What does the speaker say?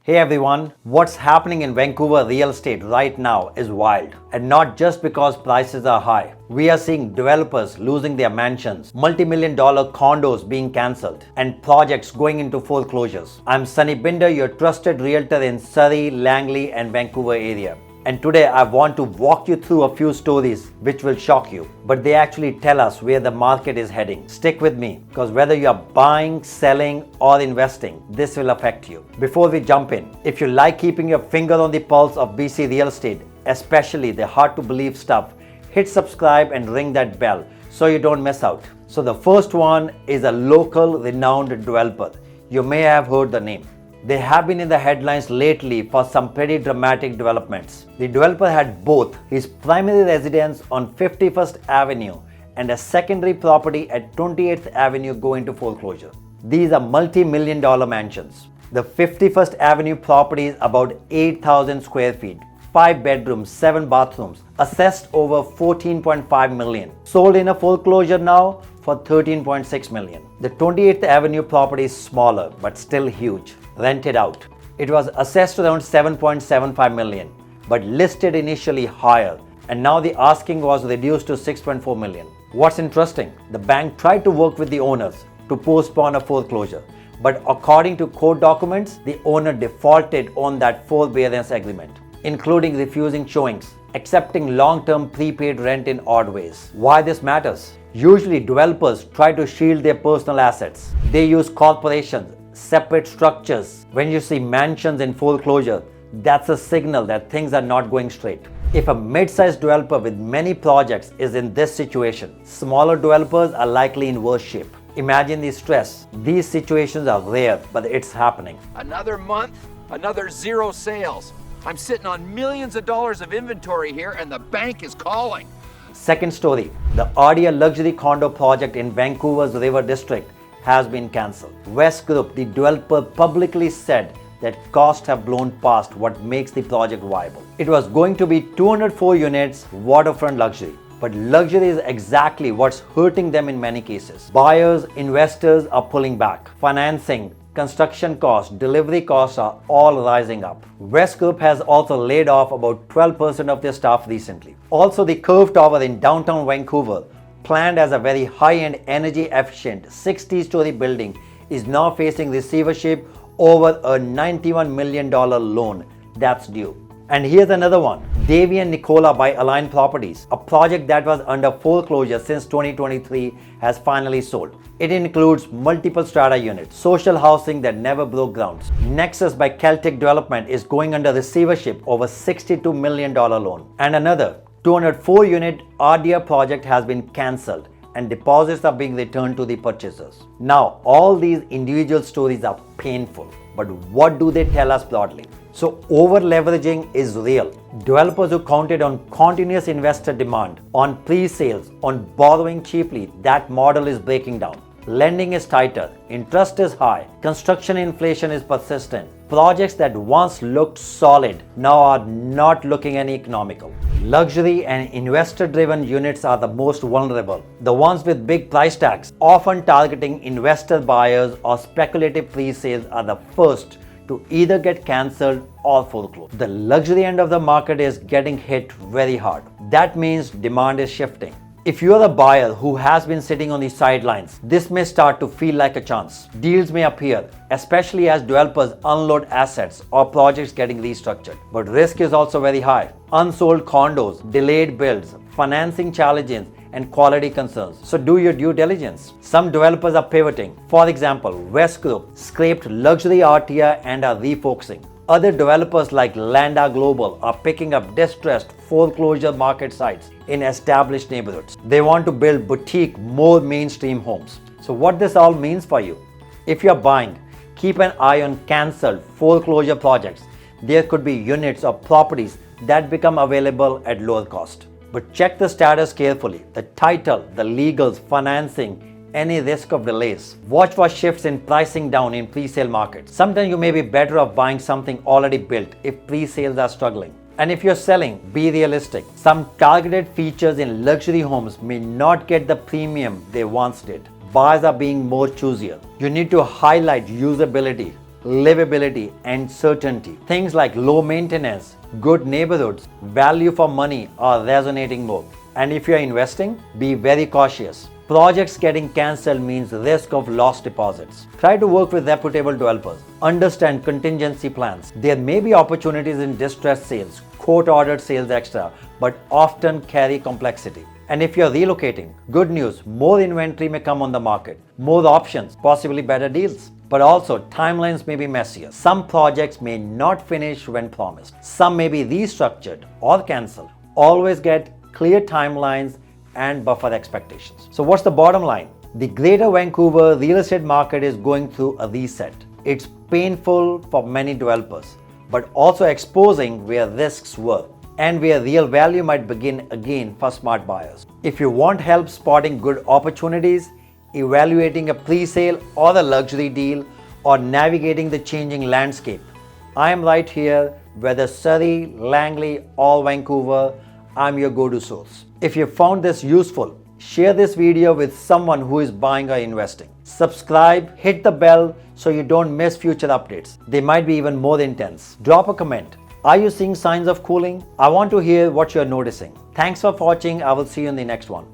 Hey everyone, what's happening in Vancouver real estate right now is wild. And not just because prices are high. We are seeing developers losing their mansions, multi-million-dollar condos being cancelled, and projects going into foreclosures. I'm Sonny Bhinder, your trusted realtor in Surrey, Langley, and Vancouver area. And today I want to walk you through a few stories which will shock you, but they actually tell us where the market is heading. Stick with me, because whether you are buying, selling, or investing, this will affect you. Before we jump in, if you like keeping your finger on the pulse of BC real estate, especially the hard to believe stuff, hit subscribe and ring that bell so you don't miss out. So the first one is a local renowned developer. You may have heard the name. They have been in the headlines lately for some pretty dramatic developments. The developer had both his primary residence on 51st Avenue and a secondary property at 28th Avenue go into foreclosure. These are multi-million dollar mansions. The 51st Avenue property is about 8,000 square feet, 5 bedrooms, 7 bathrooms, assessed over 14.5 million. Sold in a foreclosure now for 13.6 million. The 28th Avenue property is smaller but still huge. Rented out. It was assessed around 7.75 million, but listed initially higher, and now the asking was reduced to 6.4 million. What's interesting, the bank tried to work with the owners to postpone a foreclosure, but according to court documents, the owner defaulted on that forbearance agreement, including refusing showings, accepting long-term prepaid rent in odd ways. Why this matters? Usually developers try to shield their personal assets. They use corporations, separate structures. When you see mansions in foreclosure, that's a signal that things are not going straight. If a mid-sized developer with many projects is in this situation, smaller developers are likely in worse shape. Imagine the stress. These situations are rare, but it's happening. Another month, another zero sales. I'm sitting on millions of dollars of inventory here and the bank is calling. Second story, the Ardia luxury condo project in Vancouver's River District has been cancelled. West Group, the developer, publicly said that costs have blown past what makes the project viable. It was going to be 204 units, waterfront luxury. But luxury is exactly what's hurting them in many cases. Buyers, investors are pulling back. Financing, construction costs, delivery costs are all rising up. West Group has also laid off about 12% of their staff recently. Also, the Curve Tower in downtown Vancouver, planned as a very high-end, energy-efficient 60-story building, is now facing receivership over a $91 million loan that's due. And here's another one. Davy and Nicola by Align Properties, a project that was under foreclosure since 2023, has finally sold. It includes multiple strata units, social housing that never broke grounds. Nexus by Celtic Development is going under receivership over $62 million loan. And another 204-unit Ardia project has been cancelled and deposits are being returned to the purchasers. Now, all these individual stories are painful, but what do they tell us broadly? So, over-leveraging is real. Developers who counted on continuous investor demand, on pre-sales, on borrowing cheaply, that model is breaking down. Lending is tighter, interest is high, construction inflation is persistent. Projects that once looked solid now are not looking any economical. Luxury and investor-driven units are the most vulnerable. The ones with big price tags, often targeting investor buyers or speculative pre-sales, are the first to either get cancelled or foreclosed. The luxury end of the market is getting hit very hard. That means demand is shifting. If you are a buyer who has been sitting on the sidelines, this may start to feel like a chance. Deals may appear, especially as developers unload assets or projects getting restructured. But risk is also very high. Unsold condos, delayed builds, financing challenges, and quality concerns. So do your due diligence. Some developers are pivoting. For example, West Group scraped luxury RTR and are refocusing. Other developers like Landa Global are picking up distressed foreclosure market sites in established neighborhoods. They want to build boutique, more mainstream homes. So what this all means for you? If you're buying, keep an eye on cancelled foreclosure projects. There could be units or properties that become available at lower cost. But check the status carefully, the title, the legals, financing, any risk of delays. Watch for shifts in pricing down in pre-sale markets. Sometimes you may be better off buying something already built if pre-sales are struggling. And if you're selling, be realistic. Some targeted features in luxury homes may not get the premium they once did. Buyers are being more choosier. You need to highlight usability, livability, and certainty. Things like low maintenance, good neighborhoods, value for money are resonating more. And if you are investing, be very cautious. Projects getting cancelled means risk of lost deposits. Try to work with reputable developers. Understand contingency plans. There may be opportunities in distressed sales, court-ordered sales extra, but often carry complexity. And if you're relocating, good news, more inventory may come on the market, more options, possibly better deals. But also, timelines may be messier. Some projects may not finish when promised. Some may be restructured or cancelled. Always get clear timelines and buffer expectations. So what's the bottom line? The greater Vancouver real estate market is going through a reset. It's painful for many developers, but also exposing where risks were and where real value might begin again for smart buyers. If you want help spotting good opportunities, evaluating a pre-sale or a luxury deal, or navigating the changing landscape, I am right here, whether Surrey, Langley, or Vancouver, I'm your go-to source. If you found this useful, share this video with someone who is buying or investing. Subscribe, hit the bell so you don't miss future updates. They might be even more intense. Drop a comment. Are you seeing signs of cooling? I want to hear what you're noticing. Thanks for watching. I will see you in the next one.